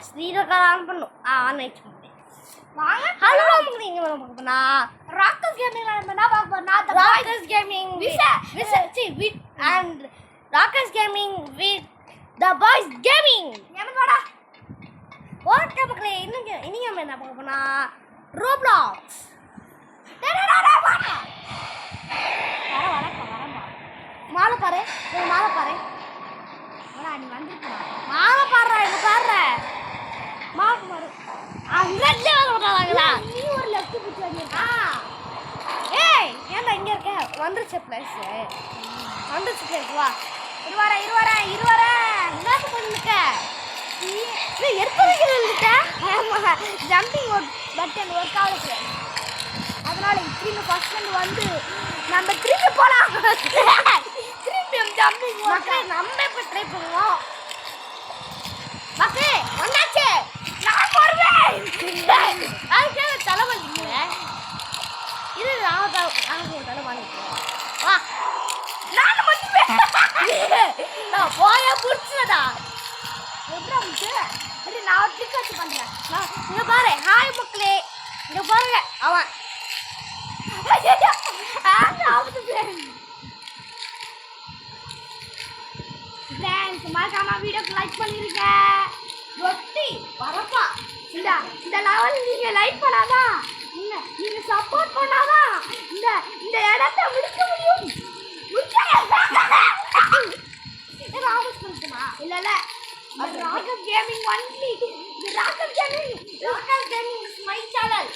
ஸ்ரீரகா on பண்ணும் on ஆயிடுச்சு வாங்க ஹலோ நீங்க பார்க்கணும்னா ராக்கஸ் கேமிங்ல என்ன பார்க்க போறோம்னா ruckus gaming with and ruckus gaming with the boys gaming ஏமன் வாடா ஓகே மக்களே இன்னைக்கு நம்ம என்ன பார்க்க போறோம்னா ரோப்ளாக்ஸ் டேடா வாடா மாலை பாரு மாலை பாரு வாடா நீ வந்திருக்க மாலை பாறா இங்க பாரு மாலை பாரு அங்கல்ல வரறாங்களா நீ ஒரு லெஃப்ட் புடிச்சு வந்திருக்க ஏய் ஏன்டா இங்க இருக்க வந்துருச்சு பிளேஸ் வந்துருச்சு பிளேஸ் வா இருவாரா என்னது பண்ணிருக்க நீ எடுத்துக்கிட்டு இருக்க ஆமா ஜம்பிங் பட்டன் வொர்க் ஆகுது அதனால திரும்பி ஃபர்ஸ்ட் வந்து நம்ம திரும்பி போலாம் திரும்பி ஜம்பிங் மக்களே நம்ம இப்ப ட்ரை பண்ணுவோம் மக்களே வந்தாச்சு நான் போறேன் அதுக்கே தலைவலிங்க இது நான் தலைவலிங்க வா நான் மட்டும் நான் போய புடிச்சடா எப்படா முச்சு சரி நான் ட்ரிக் வச்சு பண்றேன் இங்க பாரு ஹாய் மக்களே இங்க பாருங்க அவன் மறக்காம வீடியோக்கு லைக் பண்ணிருங்க ரொட்டி வரப்பா இந்த லெவல் நீங்க லைக் பண்ணாதான் நீங்க சப்போர்ட் பண்ணாதான் இந்த இடத்தை முடிக்க முடியும் இல்ல rocket gaming only rocket gaming is my channel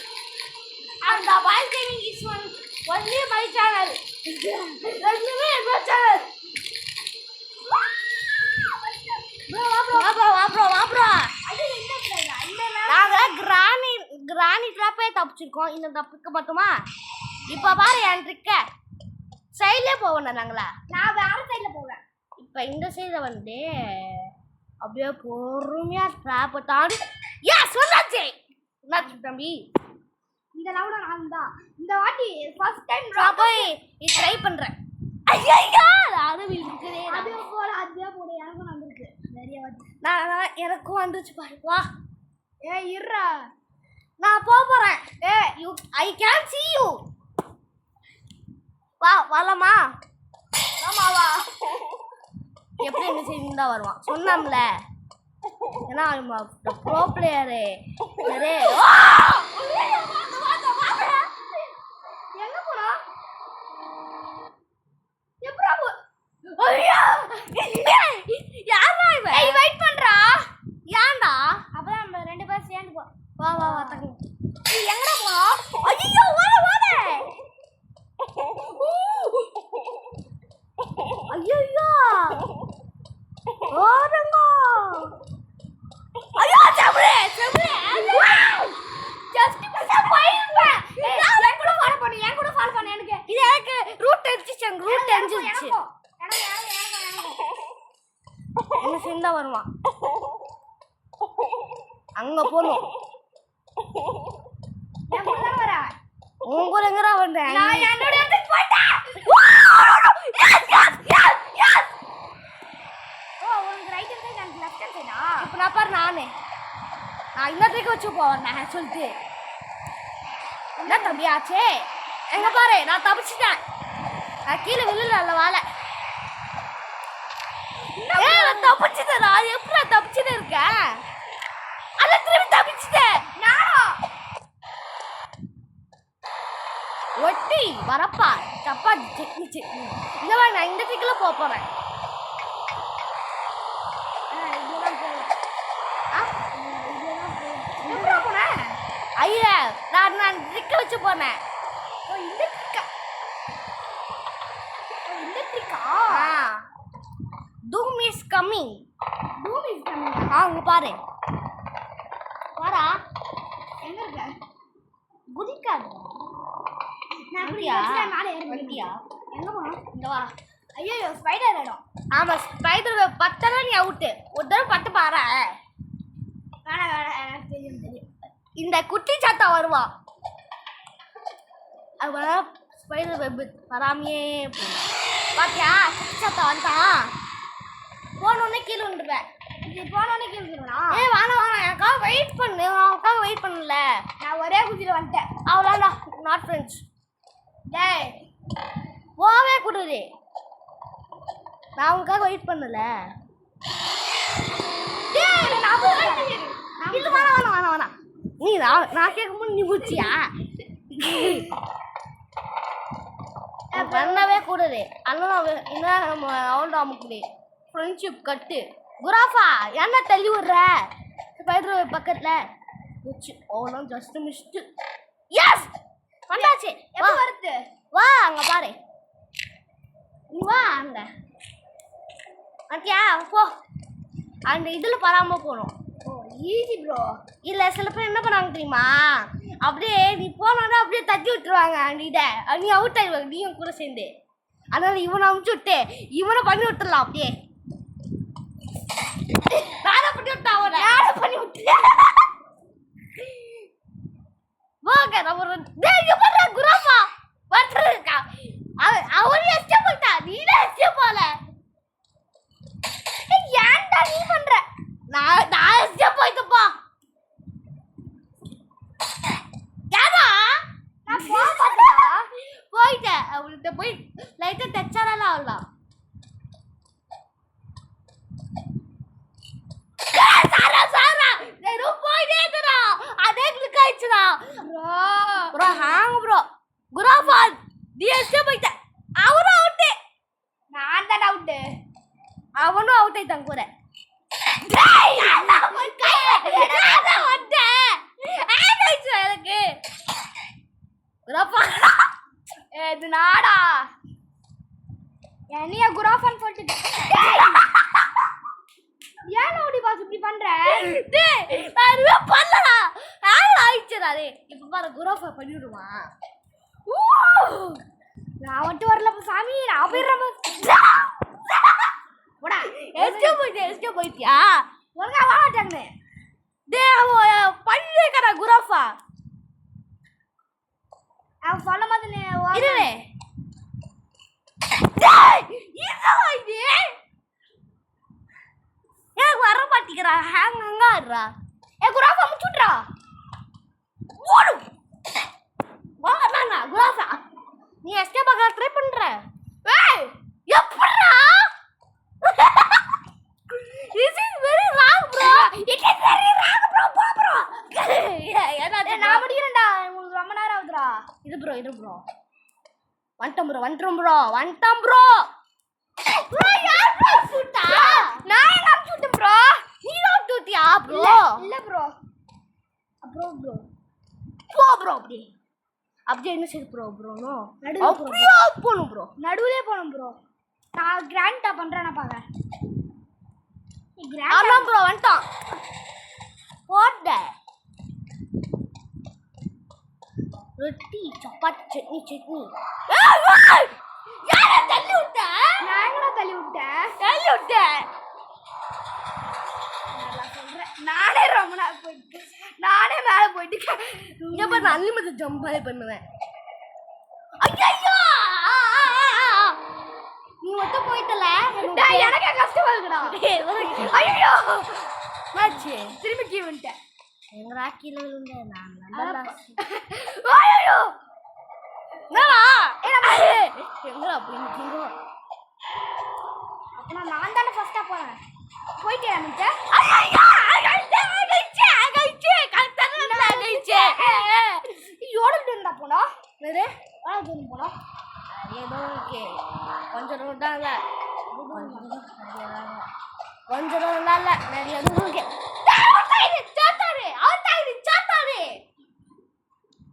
and the wild gaming is only my channel only my channel bro நாங்க கிரானி ட்ராப்பே தப்பிச்சிருக்கோம் இன்னும் தப்பிக்க மாட்டோமா இப்ப பாரு என் ட்ரிக்க சைடுல போவோம் நாங்களா நான் வேற சைடுல போவேன் இப்ப இந்த சைடுல வந்து அப்படியே பொறுமையா ட்ராப்பை தாண்டி சொன்னாச்சு தம்பி இந்த லவுட நான் தான் இந்த வாட்டி ஃபர்ஸ்ட் டைம் போய் ட்ரை பண்றேன் ஐயா அது இருக்குதே அது போல எனக்கும் வந்திருக்கு நிறைய வாட்டி நான் எனக்கும் வந்துச்சு பாரு வா இருடா நான் போறேன் ஐ கேன் see you வா வரலாமா ஆமாவா எப்படி என்ன செய்யுந்தா வருவான் சொன்னாம்ல ஏன்னா ப்ரோ பிளேயரு சரி எங்க போனா எப்பரா ஐயா யாரா இவன் ஏய் வெயிட் பண்றா ஏன்டா அப்பதான் நம்ம ரெண்டு பேரும் சேர்ந்து போ வா தங்க நீ எங்கடா போறா ஐயோ வாடா ஐயோ ஓரங்க ஐயோ செவ்ரே ஜஸ்ட் போயிடுங்க என் கூட ஃபாலோ பண்ணு எனக்கு இது எனக்கு ரூட் தெரிஞ்சிச்சு என்ன சிந்தா வருவான் அங்க போணும் நான் போற வரேன் உன் கூட எங்கடா வந்தேன் நான் என்னோட இடத்துக்கு போய்ட்டேன் உனக்கு ரைட் ஹேண்ட் சைடு எனக்கு லெஃப்ட் ஹேண்ட் சைடா இப்போ நான் பாரு நான் இந்த ட்ரிக் வச்சு போவேன் சொல்லிட்டு என்ன தம்பி ஆச்சே எங்க பாரு நான் தப்பிச்சிட்டேன் நான் கீழே விழுல வாழை நான் தப்பிச்சிட்டேன் நான் எப்படி தப்பிச்சுட்டு இருக்கேன் அல்ல திரும்பி தப்பிச்சிட்டேன் நானும் ஒட்டி வரப்பா சப்பாத்தி சட்னி இந்த மாதிரி நான் இந்த ட்ரிக்ல போறேன் ஐயா நான் ட்ரிக் வச்சு போனேன் இந்த ட்ரிக்கா doom is coming அங்க பாரு வாடா எங்க இருக்க குதிக்காத நான் அப்படியே மேலே ஏறிட்டியா எங்க போறோம் இங்க வா ஐயோ ஸ்பைடர் இடம் ஆமா ஸ்பைடர் பத்தற நீ அவுட் ஒரு தடவை பட்டு பாரு வேணா எனக்கு தெரியும் இந்த குட்டி சாத்தா வருவா அவளா ஸ்பைடர் வெப் வராமையே பாத்தியா குட்டி சாத்தா வந்தான் போனோடனே கீழே விழுந்துருவேன் போனோடனே கீழே விழுந்துருவா வாங்க என் பண்ணு, அவனுக்காக வெயிட் பண்ணல. நான் ஒரே குதிரை வந்துட்டேன். அவ்வளோடா, நாட் ஃப்ரெண்ட்ஸ். டேய் போவே கொடுது, நான் உனக்காக வெயிட் பண்ணல. இது வேணாம். நீ நான் கேட்கும்போது நீ முடிச்சியா? பண்ணவே கூடாது. அண்ணன் அவள்தான் அமுக்குது. ஃப்ரெண்ட்ஷிப் கட்டு. குராஃபா என்ன தள்ளி விடுற? ஸ்பைடர் பக்கத்தில் வச்சு அவ்வளோ ஜஸ்ட் மிஸ்டு. எஸ் வந்தாச்சு. எப்போ வருது? வா அங்கே பாரு. நீ வா அங்கே அட்டியா போ. அந்த இதில் பராமல் போகணும். Easy bro. இல்லை சில பேர் என்ன பண்ணாங்க தெரியுமா, அப்படியே நீ போனோன்னா அப்படியே தட்டி விட்டுருவாங்க. நீட நீ அவுட் ஆயிடுவாங்க நீயும் கூட சேர்ந்து. அதனால இவனை அமுச்சு விட்டு இவனை பண்ணி விட்டுடலாம். அப்படியே நானே பண்ணி விட்டா அவனை நானே பண்ணி விட்டுட்டேன். வாங்க நம்ம குராஃபா வந்துருக்கா. அவனே எஸ்கேப் பண்ணிட்டா, நீனே எஸ்கேப் போல. ஏன்டா நீ பண்ற? நான் எஸ்கேப் போயிட்டப்பா. ஏடா நான் போக மாட்டேன்டா. போயிட்டேன். அவள்கிட்ட போய் லைட்டா தச்சாரால அவள்தான். போயிட்டே இருக்கிறா. அதே கிளிக் ஆயிடுச்சுடா ப்ரோ. ஹாங் ப்ரோ. குராஃபா நீ எஸ்கேப் போயிட்ட. அவனும் அவுட்டு. நான் தான் அவுட்டு. அவனும் அவுட் ஆயிட்டாங்க கூட. இது நாடா என்னைய குராஃபான்னு சொல்லிட்டு ஏன் ஓடி பாஸ் இப்படி பண்ற? பண்ணலடா ஆயிடுச்சுடா. இப்ப பாரு குராஃபா பண்ணிவிடுவான். நான் மட்டும் வரல சாமி. நான் போயிடுறேன். எஸ்கே போயிட்டியா? ஒழுங்கா வர மாட்டாங்க. பண்ணிருக்கா குராஃபா. அவன் சொல்ல மாதிரி எனக்கு வர மாட்டேங்கிறா. ஹேங் அங்க ஆடுறா. குராஃபா முடிச்சுட்றா. ஓடு வா குராஃபா. நீ எஸ்கே பார்க்க ட்ரை பண்ற. ஏய் எப்பறா? This is very wrong bro. It is very wrong bro. bro. நான் முடிக்கிறேன்டா. உங்களுக்கு ரொம்ப நேரம் ஆகுதுடா. இது ப்ரோ. வந்துட்டோம் ப்ரோ. ப்ரோ யார் ப்ரோ சுட்டா? நான் எங்க சுட்டேன் ப்ரோ. நீ தான் சுட்டியா ப்ரோ? இல்ல ப்ரோ. அப்புறம் ப்ரோ போ ப்ரோ. அப்படியே என்ன செய்ய ப்ரோனோ அப்படியே போகணும் ப்ரோ. நடுவுலே போகணும் ப்ரோ. நான் கிராண்டா பண்றேன்னா பாங்க. ஆமாம் ப்ரோ வந்துட்டான். போட்ட ரொட்டி சப்பாத்தி சட்னி. யார தள்ளி விட்ட? நான் எங்கடா தள்ளி விட்டேன்? நானே ரொம்ப நேரம் போயிட்டு நானே மேலே போயிட்டு இங்க பாரு அன்லிமிட்டட் ஜம்ப் பண்ணுவேன். ஐயோ நீ மட்டும் போயிட்டல. எனக்கு கஷ்டமா இருக்குடா. ஐயோ மாச்சு திரும்பி கீழே வந்துட்டேன். எங்கடா கீழே விழுந்தேன் நான். ஐயோ என்னடா எங்கடா போயிட்டீங்க? அப்ப நான் தானே ஃபர்ஸ்டா போறேன். போயிட்டே அனுப்பிச்ச. ஐயோ ஓடிட்டு இருந்தா போனோம். வேறு ஓடிட்டு போனோம். ஏதோ ஓகே. கொஞ்சம் தூரம் தான் இல்லை. கொஞ்சம் தூரம் தான் இல்லை. நிறைய தூரம் இருக்கு.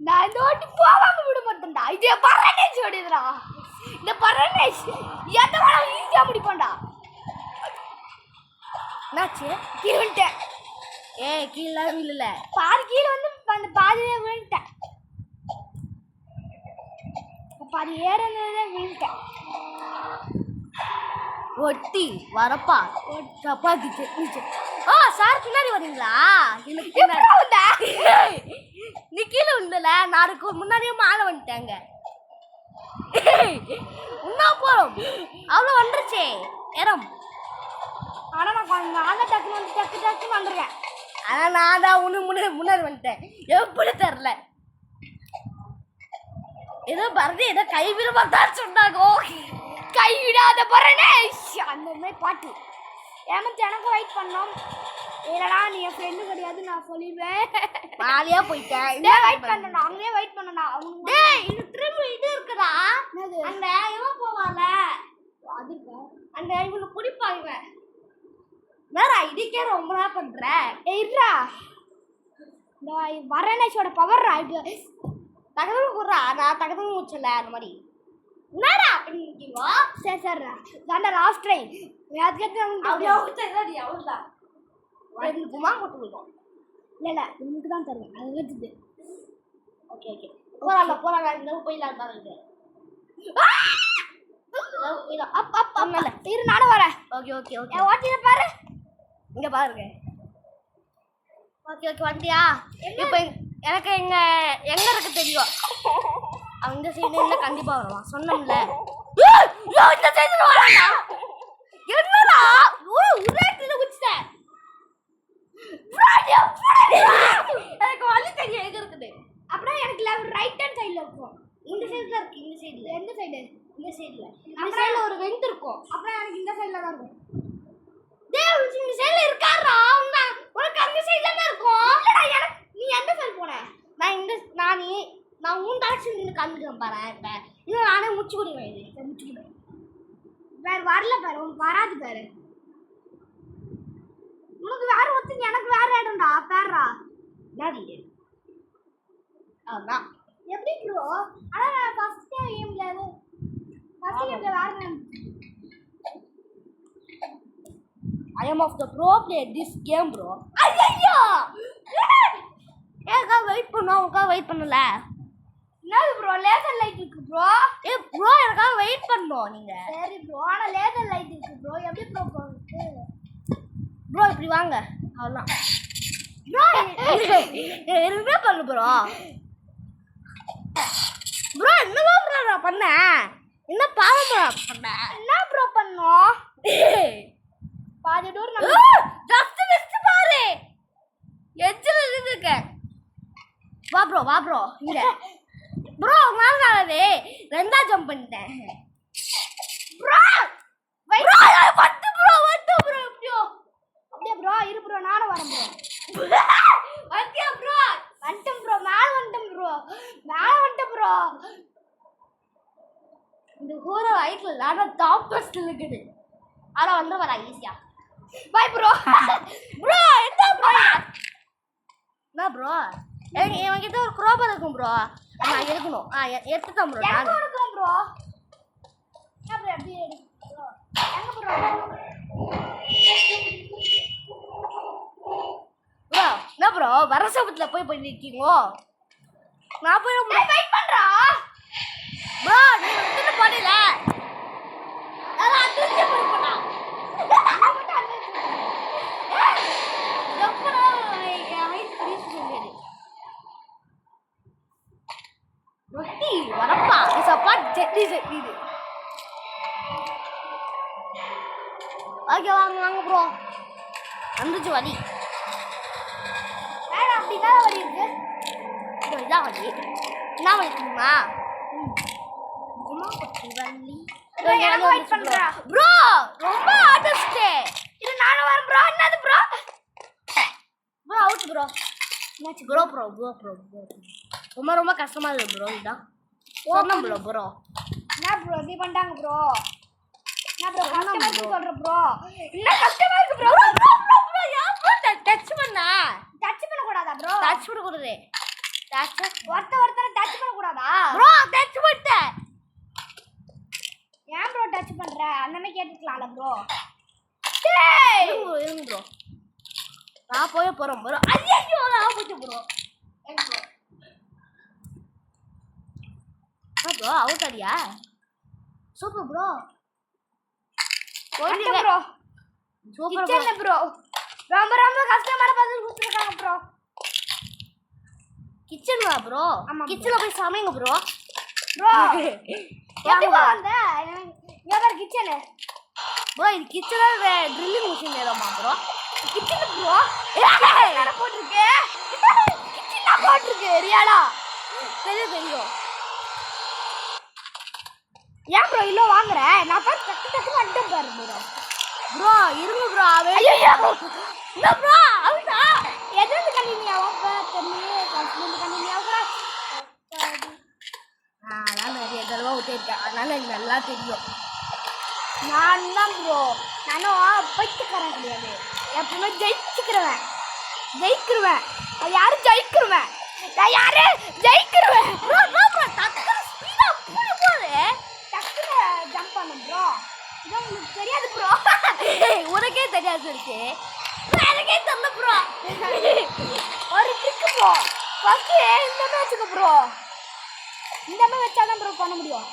நான் இந்த வாட்டி போகாம விட மாட்டேன்டா. இது பரநேஷ் ஓடிதுடா. இந்த பரநேஷ் எந்த வேணாலும் ஈஸியா முடிப்பான்டா. என்னாச்சு? கீழே விட்டேன். கீழே விழல. பாதி கீழே வந்து அந்த பாதியிலே விழுந்துட்டேன். பாதி ஏறனதே விழுந்துட்டேன். ஒட்டி வரப்பா சப்பாத்தி சட்னி. சார் பின்னாடி வரீங்களா? நீ கீழே வந்தல. நாளைக்கு முன்னாடியே மாலை வந்துட்டாங்க. இன்னும் போறோம். அவ்வளோ வந்துருச்சே இடம். ஆனால் நான் டக்குன்னு வந்துருக்கேன். ஆனா நான் தான் முன்னாடி வந்துட்டேன். எப்படி தெரியல. ஏதோ பரதி ஏதோ கைவிட மாட்டான்னு சொன்னாங்க. கைவிடாத பரணேஷ் அந்த மாதிரி பாட்டு ஏமாத்து எனக்கு வெயிட் பண்ணோம். இல்லடா நீ என் ஃப்ரெண்டு கிடையாது நான் சொல்லிடுவேன். நாளையா போயிட்டேன். வெயிட் பண்ணணும் அங்கேயே வெயிட் பண்ணணும். அவங்க டேய் இது திரும்ப இது இருக்குடா. என்னது அந்த இவன் போவால அது இருக்கா? அந்த இவனை குடிப்பாங்க. வேற இதுக்கே ரொம்ப நேரம் பண்ற. இருடா இந்த பரணேஷோட பவர் இது தகவல் கூடுறா. நான் தகவல் முடிச்சல அந்த மாதிரி என்னடா அப்படி நிற்கீங்களா? சரி சரிடா தாண்டா லாஸ்ட் ட்ரை அதுக்கடுத்து அப்படியே ஊத்தல நீ அவ்வளோதான். குமா கொட்டு விடும். இல்லை உனக்கு தான் தருவேன் அது வச்சுது. ஓகே ஓகே போறாங்க இந்த போயிடலாம் தான் இருக்கு. அப் அப் அப் இரு நானும் வரேன். ஓகே ஓகே ஓகே ஓட்டின பாரு இங்க பாருங்க. ஓகே ஓகே வண்டியா இப்போ எனக்கு எங்க இருக்கு தெரியும். அந்த சைடு என்ன கண்டிப்பா வருவான் சொன்னோம்ல. இந்த சைடுல வரானா என்னடா ஒரே கிட்ட குச்சிட்டேன். எனக்கு வலி தெரியும் எங்க இருக்குது. அப்புறம் எனக்கு லெஃப்ட் ரைட் ஹேண்ட் சைடுல இருக்கும். இந்த சைடுல இருக்கு. இந்த சைடுல எந்த சைடு? இந்த சைடுல இந்த சைடுல ஒரு வெண்ட் இருக்கும். அப்புறம் எனக்கு இந்த சைடுல தான் இருக்கும். டேய் இந்த சைடுல இருக்காரா? உனக்கு அந்த சைடுல தான் இருக்கும். இல்லடா எனக்கு நீ எந்த சைடு போன? நான் உன் டைரக்ஷன் நின்னு காமிக்கிறேன் பாரு. இப்ப இன்னும் நானே முச்சு குடிவேன். இது முச்சு குடி. வேற வரல பாரு உனக்கு வராது பாரு. உனக்கு வேற ஒருத்தங்க எனக்கு வேற இடம்டா பேர்றா. என்னடி அதான் எப்படி ப்ரோ? ஆனா நான் ஃபர்ஸ்ட் கேம்ல வேற I am of the pro player this game bro. ஐயோ ஏகா வெயிட் பண்ணா உனக்கா வெயிட் பண்ணல. என்னது ப்ரோ லேசர் லைட் இருக்கு ப்ரோ. ப்ரோ எனக்காக வெயிட் பண்ணோம் நீங்க. சரி ப்ரோ ஆனா லேசர் லைட் இருக்கு ப்ரோ எப்படி ப்ரோ போகுது? ப்ரோ இப்படி வாங்க அவ்வளோதான். ப்ரோ எதுவுமே பண்ணு ப்ரோ. ப்ரோ என்னவா ப்ரோ நான் பண்ணேன்? என்ன பாவம் ப்ரோ பண்ணேன்? என்ன ப்ரோ பண்ணோம்? பாதி டோர் நம்ம ஜஸ்ட் மிஸ் பாரு. எட்ஜ்ல இருந்துக்க. வா ப்ரோ இங்க. ப்ரோ உங்களாலவே ரெண்டா ஜம்ப் பண்ணிட்டேன். ப்ரோ வெயிட் வந்து ப்ரோ எப்படியோ அப்படியே ப்ரோ இரு ப்ரோ நானும் வரேன் ப்ரோ. வந்தியா ப்ரோ? வந்துட்டேன் ப்ரோ மேல வந்துட்டேன் ப்ரோ. இந்த ஹூரோ ஹைட்ல லானா டாப் பஸ்ல இருக்குது. ஆனா வந்து வரா ஈஸியா. Bye bro. ப்ரோ என்ன ப்ரோ? என்ன ப்ரோ? என்கிட்ட ஒரு க்ரோபர் இருக்கும் ப்ரோ. நான் எடுக்கணும். எடுத்துட்டேன் ப்ரோ. நான் இருக்கும் ப்ரோ. என்ன ப்ரோ எப்படி ப்ரோ? எங்க ப்ரோ? ப்ரோ என்ன ப்ரோ வரசபத்துல போய் நிக்கீங்க. நான் போய் வெயிட் பண்றா. ப்ரோ நீ வந்து போடல. அதான் அதுக்கு போய் போடா. எப்படா ஹைட் கிரீஸ் பண்ணேடி. ரொட்டி வரப்பா சப்பாட் சட்னி இது. ஓகே வாங்க ப்ரோ. வந்துச்சு வலி. வேற அப்படிதான் வலி இருக்கு. இதான் வலி. என்ன வலி தெரியுமா? குமா கொட்டி வலி. எனக்கு வெயிட் பண்றா. ப்ரோ ரொம்ப ஆர்டிஸ்ட். இது நானும் வரேன் ப்ரோ. என்னது ப்ரோ? Bro out bro. என்னாச்சு ப்ரோ? ரொம்ப கஷ்டமா இருக்கு ப்ரோ. இதான் சொன்னேன் ப்ரோ. என்ன ப்ரோ இப்படி பண்ணிட்டாங்க ப்ரோ? என்ன ப்ரோ கஷ்டமா இருக்கு சொல்ற ப்ரோ? என்ன கஷ்டமா இருக்கு ப்ரோ? ப்ரோ ஏன் ப்ரோ டச் பண்ணா? டச் பண்ண கூடாதா ப்ரோ? டச் பண்ண கூடாது. ஒருத்தரை டச் பண்ண கூடாதா ப்ரோ? டச் பண்ணிட்டேன். ஏன் ப்ரோ டச் பண்ற? அண்ணனே கேட்டுக்கலாம்ல ப்ரோ. டேய் இருங்க ப்ரோ. நான் போறேன் ப்ரோ. ஐயோ நான் போயிட்டேன் ப்ரோ. ப்ரோ அவுட் ஆடியா? Super bro. Okay bro. Super கிச்சன்ல ப்ரோ ரொம்ப கஷ்டமான பதில் கொடுத்துருக்காங்க ப்ரோ. கிச்சன்ல ப்ரோ. கிச்சன்ல போய் சமைங்க ப்ரோ. ப்ரோ எப்படி வந்த? இங்க பாரு கிச்சன். ப்ரோ இது கிச்சன்ல ட்ரில்லிங் மிஷின் ஏதாமா ப்ரோ? கிச்சன் ப்ரோ என்ன போட்டுருக்கு கிச்சன் போட்டுருக்கு ரியாலா தெரியும் ஏன் ப்ரோ இல்ல வாங்குற நான் பாரு டக்கு டக்குன்னு வந்துட்டேன் பாரு ப்ரோ ப்ரோ இருங்க ப்ரோ ஐயோ இல்ல ப்ரோ அவனா எதுக்கு கண்டினியூ ஆகும் தெரியல கண்டினியூ கண்டினியூ ஆகும் நான் நிறைய தடவை விட்டுருக்கேன் அதனால எனக்கு நல்லா தெரியும். நான் தான் ப்ரோ நானும் பைத்துக்காரன் கிடையாது எப்பவுமே ஜெயிச்சுக்கிறவன் ஜெயிக்கிருவேன் அது யாரும் ஜெயிக்கிருவேன் நான் யாரு ஜெயிக்கிருவேன் ப்ரோ டக்குனு ஸ்பீடா போகுது. டக்குனு ஜம்ப் பண்ணு ப்ரோ இது உங்களுக்கு தெரியாது ப்ரோ உனக்கே தெரியாது இருக்கு. எனக்கே தெரியல ப்ரோ. ஒரு ட்ரிக் ப்ரோ ஃபர்ஸ்ட் இந்த மாதிரி வச்சுக்க ப்ரோ இந்த மாதிரி வச்சாதான் ப்ரோ பண்ண முடியும்.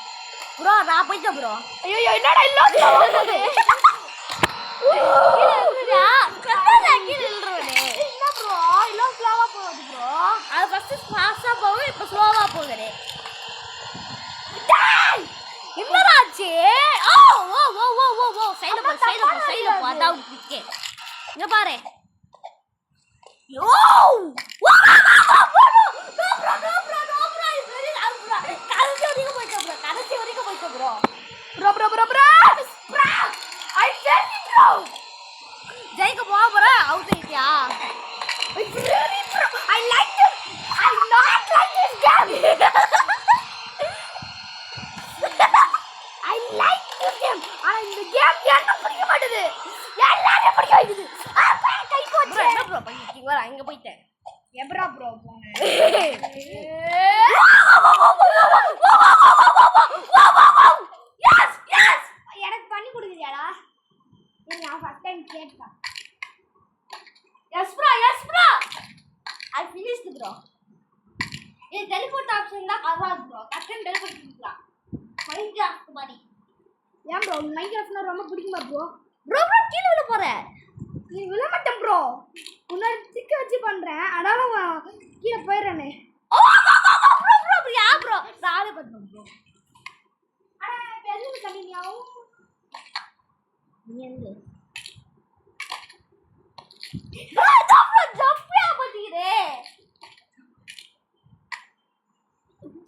ப்ரோ நான் போயிட்டேன் ப்ரோ. ஐயோ என்னடா இல்ல போகுது என்ன ப்ரோ இல்ல ஸ்லோவா போகுது ப்ரோ அது ஃபர்ஸ்ட் ஃபாஸ்டா போகும் இப்போ ஸ்லோவா போகுது. என்னடாச்சு? ஓ ஓ ஓ ஓ ஓ ஓ சைடுல போ அதான் ஓகே. இங்க பாரு. யோ கடைசி வரைக்கும் போயிட்டோம் bro. I tell you bro ஜெயிக்க போக போற out ஆயிட்டியா? I like this. I not like this game. I like this game. ஆனா இந்த கேம் என்ன பிடிக்க மாட்டேது. எல்லாரும் பிடிக்க வைக்குது. கை போச்சு. ப்ரோ என்ன ப்ரோ பண்ணிட்டீங்க? வர அங்க போயிட்டேன். எப்பரா ப்ரோ போனே? எஸ் எஸ் எனக்கு பண்ணி கொடுக்குறியாடா? நான் ஃபர்ஸ்ட் டைம் கேட்டேன். Yes bro I finished bro. இது டெலிபோர்ட் ஆப்ஷன் தான் பரவாயில்ல ப்ரோ. டக்குன்னு டெலிபோர்ட் பண்ணிக்கலாம். மைன்கிராஃப்ட் மாதிரி. ஏன் ப்ரோ மைன்கிராஃப்ட்னா ரொம்ப பிடிக்குமா ப்ரோ? ப்ரோ கீழ விழ போற. நீ விழ மாட்டேன் ப்ரோ. உன்னோட திக்க வச்சு பண்றேன். அதால கீழ போயிரனே. ப்ரோ யா ப்ரோ நானே பண்ணேன் ப்ரோ. அட பெரிய கண்டினியூ நீ எங்க?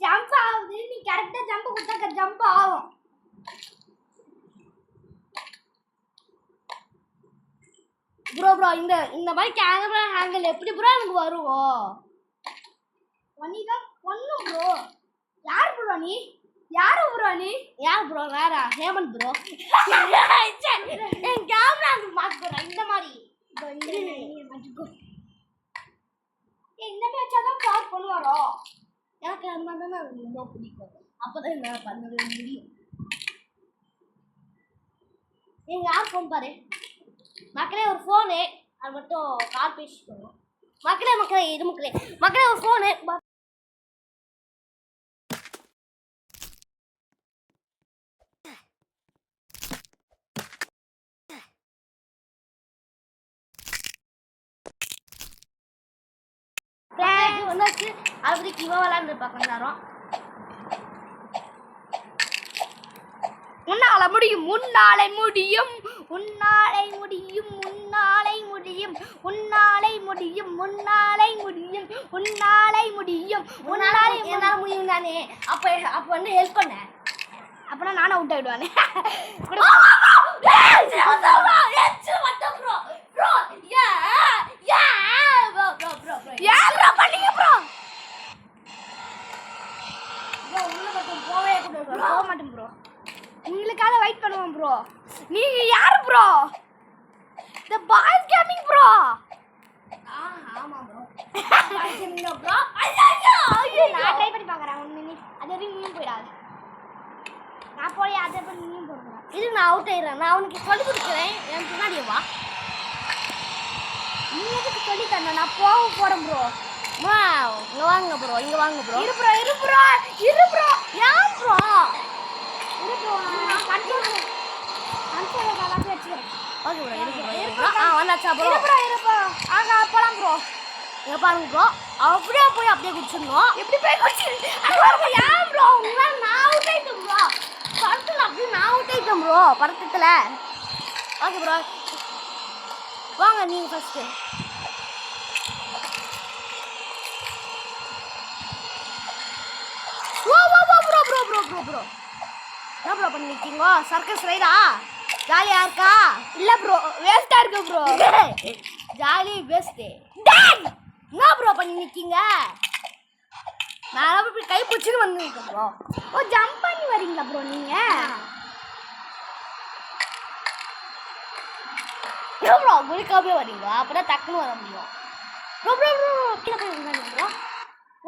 ஜம்ப் ஆகுது நீ கரெக்ட்டா ஜம்ப் கொடுத்தா ஜம்ப் ஆகும். ப்ரோ இந்த மாதிரி கேமரா ஹேங்கிள் எப்படி ப்ரோ எனக்கு வருவோ? ஒன்னிதான் ஒண்ணு ப்ரோ. யார் ப்ரோ நீ? யார் ப்ரோ வேற ஹேமந்த் ப்ரோ. என் கேமரா அந்த மாத்துறேன் இந்த மாதிரி. இந்த மேட்சாதான் கால் பண்ணுவாரோ? எனக்கு அந்த மாதிரி தான் ரொம்ப பிடிக்கும். அப்பதான் என்னால பண்ணவே முடியும். எங்க யார் ஃபோன் பாரு மக்களே, ஒரு ஃபோனு அது மட்டும் கால் பேசிக்கணும் மக்களே. இது மக்களே ஒரு ஃபோனு வந்தாச்சு. அப்படி இவன் விளாண்டுருப்பா கொஞ்ச நேரம். உன்னால முடியும் உன்னாலை முடியும் உன்னாலை முடியும் உன்னாலை முடியும் உன்னாலை முடியும் உன்னாலை முடியும் உன்னாலை முடியும் உன்னால என்னால முடியும் தானே. அப்ப வந்து ஹெல்ப் பண்ண. அப்பனா நானும் அவுட் ஆயிடுவானே. போக மாட்டேன் ப்ரோ. உங்களுக்காக வெயிட் பண்ணுவோம் ப்ரோ. நீங்க யாரு ப்ரோ? தி பாய் கேமிங் ப்ரோ. ஆமா ப்ரோ. ப்ரோ ஐயோ நான் ட்ரை பண்ணி பார்க்கறேன் 1 மினிட். அது வரைக்கும் நீயும் போயிடாத. நான் போய் அதை பண்ணி நீயும் போறேன். இது நான் அவுட் ஆயிடுறேன். நான் உனக்கு சொல்லி கொடுக்குறேன். என் பின்னாடியே வா. நீ எதுக்கு சொல்லி தரணும்? நான் போக போறேன் ப்ரோ. இங்க வாங்க ப்ரோ. இரு ப்ரோ யா ப்ரோ இரு ப்ரோ நான் கண்ட்ரோல் கலாட்டி வச்சுக்கிறேன். ஓகே ப்ரோ இரு ப்ரோ. வந்தாச்சா ப்ரோ? இரு ப்ரோ ஆக போலாம் ப்ரோ. இங்க பாருங்க ப்ரோ, அப்படியே போய் அப்படியே குடிச்சிடணும். எப்படி போய் குடிச்சிரு? ஏன் ப்ரோ உங்களால நான் அவுட் ஆயிட்டேன் ப்ரோ. படத்துல அப்படியே நான் அவுட் ஆயிட்டேன் ப்ரோ படத்துல. ஓகே ப்ரோ வாங்க நீங்க ஃபர்ஸ்ட். ப்ரோ என்ன ப்ரோ பண்ணிருக்கீங்க? சர்க்கஸ் ரைடா ஜாலியா இருக்கா? இல்ல ப்ரோ வேஸ்டா இருக்கு ப்ரோ. Jolly waste. என்ன ப்ரோ பண்ணி நிக்கீங்க? நான் அப்படி கை பிடிச்சிட்டு வந்துருக்கேன் ப்ரோ. ஓ ஜம்ப் பண்ணி வரீங்களா ப்ரோ நீங்க? ப்ரோ குளிக்காவே வரீங்க அப்பதான் டக்குன்னு வர முடியும். ப்ரோ ப்ரோ ப்ரோ கீழே போய் உட்காருங்க ப்ரோ.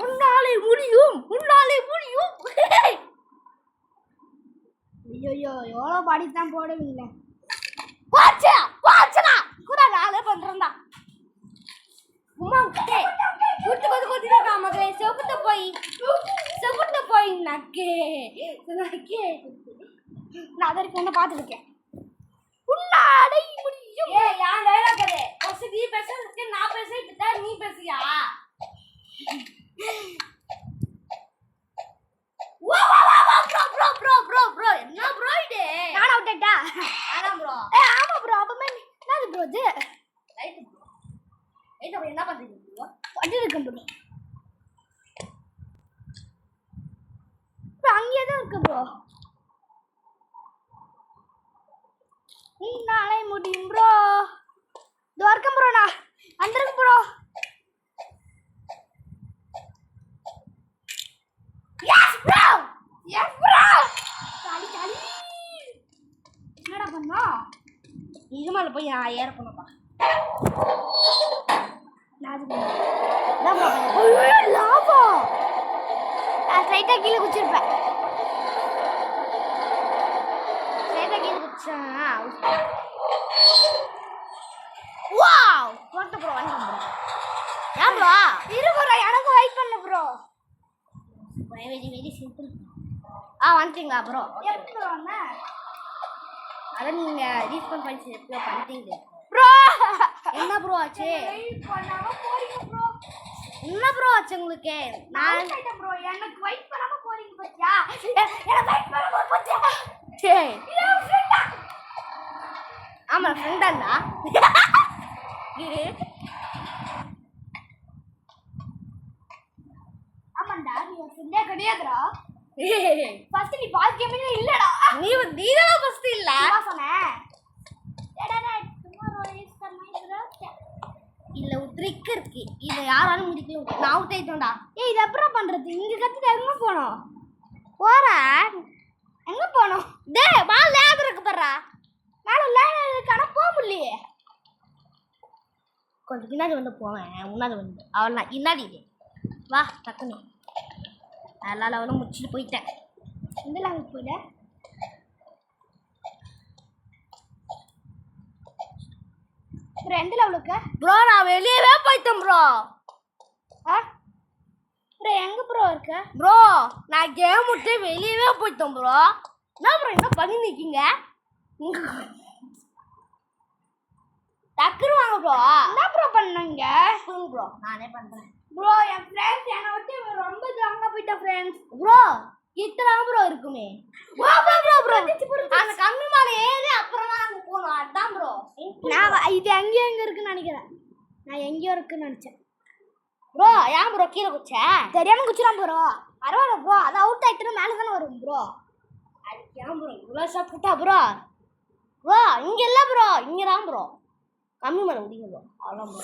உன்னாலே முடியும். ஐயோ எவ்வளோ பாடி தான் போடுவீங்க. வாச்சனா கூட நாளே பண்றேன்டா. உமா கிட்டே குத்து மக்களே செவுத்த போய் நக்கே நான் அதை பொண்ணை பார்த்துருக்கேன். உன்னாலே முடியும். ஏய் யார் டயலாக் அது? ஃபர்ஸ்ட் நீ பேசுறதுக்கு நான் பேசிட்டா நீ பேசியா? ப்ரோ என்ன ப்ரோ இது? நான் அவுட்டா? ஆனா ப்ரோ. ஆமா ப்ரோ அப்பமே என்னது ப்ரோ இது? Right bro. அப்ப என்ன பண்றீங்க ப்ரோ? அடி இருக்கு ப்ரோ. ப்ரோ அங்கேயே தான் இருக்கு ப்ரோ. நாளை முடியும் ப்ரோ. இதோ இருக்கேன் ப்ரோ நான். அண்டருக்கு ப்ரோ. Yes bro. சாலி. என்னடா பண்ணா? இது மேல போய் நான் ஏற போனப்பா. நான் லாபம். லாபம். நான் ஸ்ட்ரைட்டா கீழே குச்சிருப்பேன். வாவ் போட்ட ப்ரோ வந்து ப்ரோ. ஏன் ப்ரோ? இரு ப்ரோ எனக்கு வெயிட் பண்ணு ப்ரோ. Very simple. வந்துட்டீங்களா ப்ரோ? எப்படி ப்ரோ வந்த? அத நீங்க ரீஸ்பான் பண்ணி எப்போ பண்ணிட்டீங்க ப்ரோ. என்ன ப்ரோ ஆச்சு? வெயிட் பண்ணாம போறீங்க ப்ரோ. என்ன ப்ரோ ஆச்சு உங்களுக்கு? நான் கேட்டேன் ப்ரோ எனக்கு வெயிட் பண்ணாம போறீங்க பாத்தியா? எனக்கு வெயிட் பண்ணாம பாத்தியா? டேய் இது ஃப்ரெண்டா? ஆமா ஃப்ரெண்டாடா. ஆமாண்டா நீ ஃப்ரெண்டே கிடையாதுடா. ஃபர்ஸ்ட் நீ பாஸ் கேமிங்ல இல்லடா. நீதான் ஃபர்ஸ்ட் இல்ல. நான் சொன்னேன். Data tomorrow is the night bro. இல்ல ஒரு ட்ரிக் இருக்கு. இத யாராலும் முடிக்கவே முடியாது. நான் அவுட் ஆயிட்டேன்டா. ஏய் இது அப்புறம் பண்றது? இங்க கத்திட்டு எங்க போறோம்? போறேன். எங்க போறோம்? டேய் மேல லேப் இருக்கு பாறா. மேல லைன் இருக்கானா போக முடியலையே. கொஞ்சம் பின்னாடி வந்து போவேன். முன்னாடி வந்து அவள் நான் இன்னாடி வா டக்குனு. எல்லா லெவலும் முடிச்சுட்டு போயிட்டேன். எந்த லெவலுக்கு போயிட? ப்ரோ எந்த லெவலுக்கு? ப்ரோ நான் வெளியவே போயிட்டேன் ப்ரோ. ப்ரோ எங்க ப்ரோ இருக்க? ப்ரோ நான் கேம் விட்டு வெளியவே போயிட்டேன் ப்ரோ. என்ன ப்ரோ என்ன பண்ணி நிக்கீங்க? டக்குனு வாங்க ப்ரோ. என்ன ப்ரோ பண்ணீங்க? ப்ரோ நானே பண்றேன். ப்ரோ என் ஃப்ரெண்ட்ஸ் என்ன விட்டு ரொம்ப தூரமா போயிட்ட ஃப்ரெண்ட்ஸ். ப்ரோ கிட்டலாம் ப்ரோ இருக்குமே. ப்ரோ அந்த கம்மி மேல ஏறி அப்புறமா அங்க போணும். அதான் ப்ரோ. நான் இது எங்கேயோ எங்க இருக்குன்னு நினைக்கிறேன். நான் எங்கேயோ இருக்குன்னு நினைச்சேன். ப்ரோ ஏன் ப்ரோ கீழே குச்ச? தெரியாம குச்சிரான் ப்ரோ. பரவாயில்ல ப்ரோ அது அவுட் ஆயிட்டு மேலே தானே வரும் ப்ரோ. அதுக்கு ஏன் ப்ரோ இவ்வளோ சாப்பிட்டா ப்ரோ? ப்ரோ இங்க இல்ல ப்ரோ இங்க தான் ப்ரோ. கம்மி மேல முடிங்க ப்ரோ. அவ்வளோ ப்ரோ.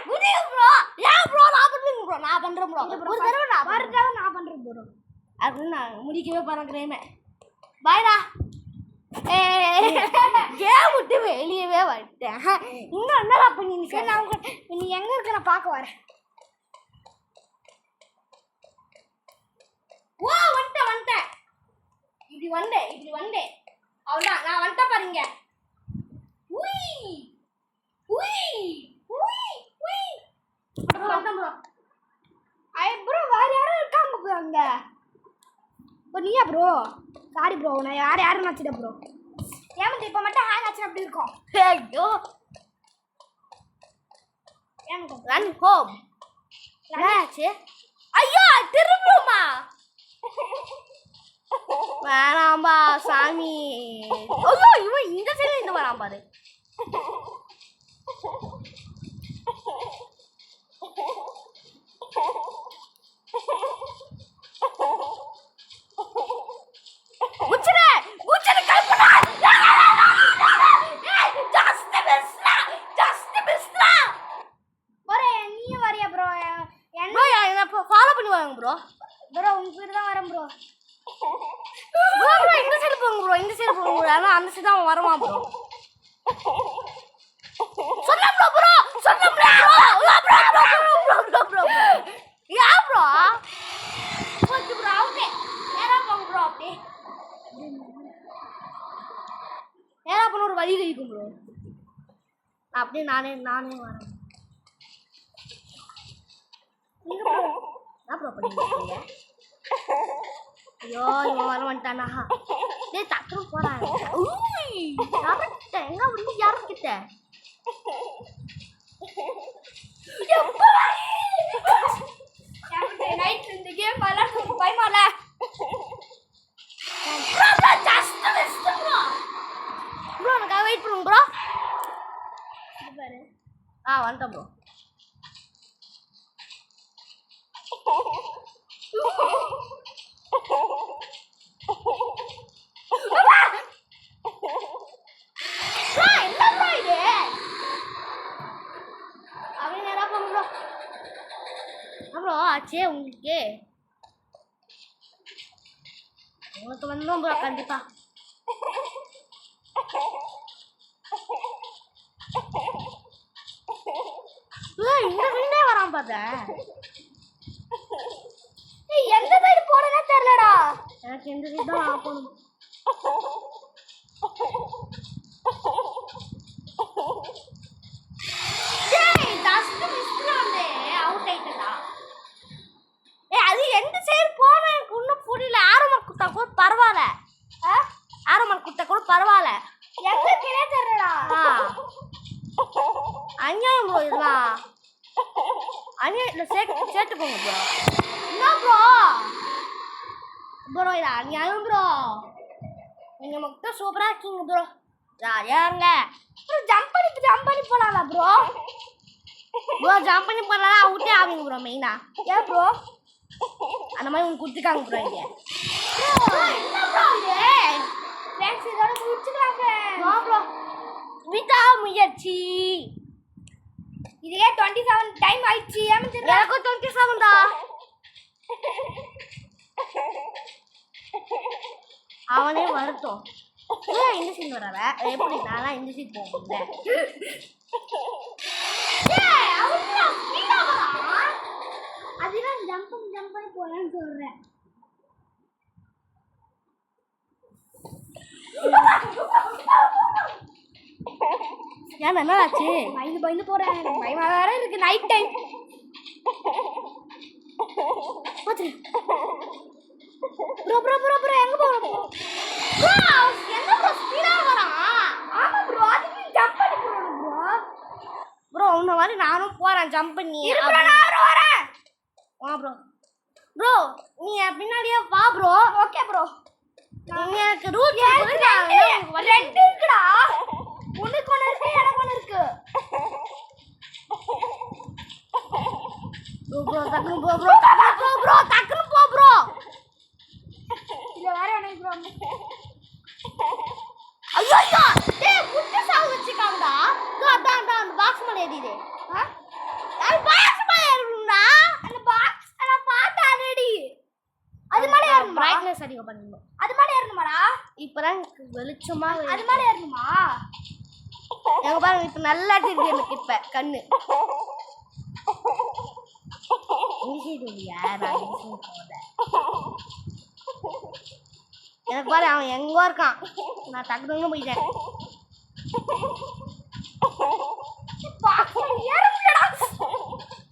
முடிங்க ப்ரோ. ஏன் ப்ரோ நான் பண்ணுங்க ப்ரோ. நான் பண்றேன் ப்ரோ. ஒரு தடவை நான் மறுதடவை நான் பண்றேன் ப்ரோ. அது நான் முடிக்கவே பறக்கிறேமே. பாய்டா. கேம் விட்டு வெளியவே வந்துட்டேன். இன்னும் என்னடா பண்ணி நிக்க? நான் நீ எங்க இருக்க நான் பார்க்க வரேன். ஓ வந்துட்டேன். இப்படி வந்தேன். அவ்வளோதான் நான் வந்துட்டேன் பாருங்க. உய் ப்ரோ வேற யாரும் இருக்காங்க ப்ரோ அங்க. ப்ரோ நீயா ப்ரோ? சாரி ப்ரோ நான் யாரும் நினச்சிட்டேன் ப்ரோ. ஏமாந்து இப்போ மட்டும் ஹேங் ஆச்சு அப்படி இருக்கும். ஐயோ ரன் ஹோம். என்னாச்சு? ஐயோ திரும்புமா? வேணாம்பா சாமி. ஐயோ இவன் இந்த சைடுல இருந்து வரான் பாரு. குச்சிரே குச்சிரே கல்பனா ஜஸ்ட் மிஸ்ரா வரே நீ வரியா ப்ரோ என்ன என்ன ஃபாலோ பண்ணி வாங்க ப்ரோ உங்க பேர் தான் வரேன் ப்ரோ ப்ரோ இந்த சைடு போங்க ப்ரோ இந்த சைடு போங்க ப்ரோ ஆனா அந்த சைடு தான் வரமா ப்ரோ சொன்னா ப்ரோ சொன்னா bro yeah bro okay bro okay நேரா போங்க ப்ரோ அப்படியே நேரா போன ஒரு வழி இருக்கும் ப்ரோ அப்படியே நானே வரேன் நீங்க ப்ரோ நான் ப்ரோ பண்ணிருக்கீங்க ஐயோ இவன் வர வந்துட்டானா டேய் டக்குனு போறான் யார்கிட்ட எங்க வந்து யார்கிட்ட நைட் இந்த கேம் விளையாடுறது பயமால ப்ரோ எனக்காக வெயிட் பண்ணுங்க ப்ரோ வந்துட்டேன் ப்ரோ அப்புறம் ஆச்சே உங்களுக்கு உங்களுக்கு வந்தோம் ப்ரோ கண்டிப்பா இந்த சைடே வரான் பார்த்தேன் எந்த சைடு போனதே தெரியலடா எனக்கு எந்த சைடு தான் போகணும் அது எந்த சைடு போன எனக்கு ஒன்றும் புரியல ஆரம்பம் குத்தா கூட பரவாயில்ல ஆரம்பம் குத்தா கூட பரவாயில்ல எங்க கிளே தெரியலடா அநியாயம் ப்ரோ இதெல்லாம் அநியாயம் இல்லை சேர்த்து போங்க ப்ரோ என்ன ப்ரோ இது அநியாயம் ப்ரோ நீங்கள் மட்டும் சூப்பராக இருக்கீங்க ப்ரோ ஜாலியாக இருங்க ப்ரோ ஜம்ப் பண்ணி போகலாம்ல ப்ரோ ஜம்ப் பண்ணி போகலாம் அவுட்டே ஆவீங்க ப்ரோ மெயினாக ஏன் ப்ரோ அந்த மாதிரி உங்களுக்கு கொடுத்துருக்காங்க ப்ரோ இங்கே என்ன ப்ரோ இது ஃப்ரெண்ட்ஸ் இதோட முடிச்சுக்கலாங்க ப்ரோ விதா முயற்சி இதே 27 டைம் ஆயிடுச்சு எனக்கும் 27 டா அவனே வருத்தம் இந்த சீன் வராத எப்படி நான்லாம் இந்த சீன் போக முடியல அதுதான் ஜம்ப் பண்ணி போகலான்னு சொல்றேன் ஏன் என்ன ஆச்சு பயந்து போறேன் பயமா வேற இருக்கு நைட் டைம் ப்ரோ எங்க போறோம் ப்ரோ என்ன ப்ரோ ஸ்பீடா வரான் ஆமா ப்ரோ அதுக்கு ஜம்ப் பண்ணி போறோம் ப்ரோ உன்ன மாதிரி நானும் போறேன் ஜம்ப் பண்ணி நான் வரேன் வா ப்ரோ நீ பின்னாடியே வா ப்ரோ ஓகே ப்ரோ எனக்கு ரூட் ரெண்டு இருக்குடா உனக்கு ஒன்று இருக்கு எனக்கு ஒன்று இருக்கு ப்ரோ டக்குனு போ ப்ரோ இல்ல வேற எனக்கு ப்ரோ ஐயோ டேய் புட்டு சாவு வச்சிருக்காங்கடா அதான் பாக்ஸ் மேல ஏறிடு யார் பாக்ஸ் மேல ஏறணும்டா அந்த பாக்ஸ் நான் பாத்து ஆல்ரெடி அது மேல ஏறணும் பிரைட்னஸ் அதிகம் பண்ணனும் அது மேல ஏறணுமாடா இப்பதான் வெளிச்சமா அது மேல ஏறணுமா எங்க பாருங்க இப்ப நல்லா தெரியுது எனக்கு இப்ப கண்ணு எனக்கு பாரு அவன் எங்க இருக்கான் நான் டக்குனு போயிட்டேன்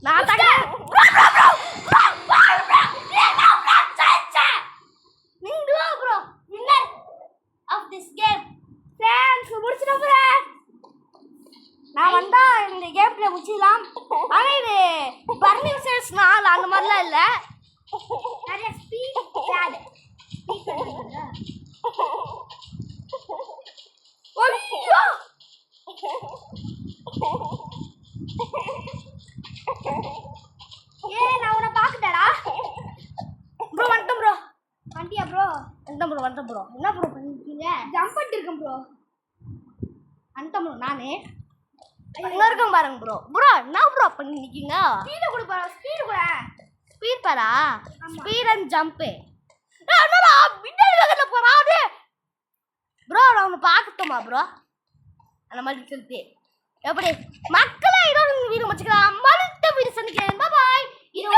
நான் நான் வந்தா இந்த கேம்ல முடிச்சிடலாம் ஆனா இது பர்னிங் சேல்ஸ் 4 அந்த மாதிரிலாம் இல்ல நிறைய ஸ்பீட் பேட் ஸ்பீட் வந்து ப்ரோ என்ன ப்ரோ பண்ணிருக்கீங்க ஜம்ப் பண்ணிட்டு இருக்கேன் ப்ரோ அந்த ப்ரோ நானே இங்க இருக்கேன் பாருங்க ப்ரோ ப்ரோ என்ன ப்ரோ பண்ணிருக்கீங்க ஸ்பீடு கொடு ப்ரோ ஸ்பீடு கூட speed para speed and jump என்னடா பின்னாடி வேகல போறா அப்படியே ப்ரோ நான் உன்னை பார்க்கட்டுமா ப்ரோ அந்த மாதிரி சொல்லிட்டு எப்படி மக்களை இதோட வீடு வச்சுக்கலாம் மறுத்த வீடு சந்திக்கிறேன் பாய் இது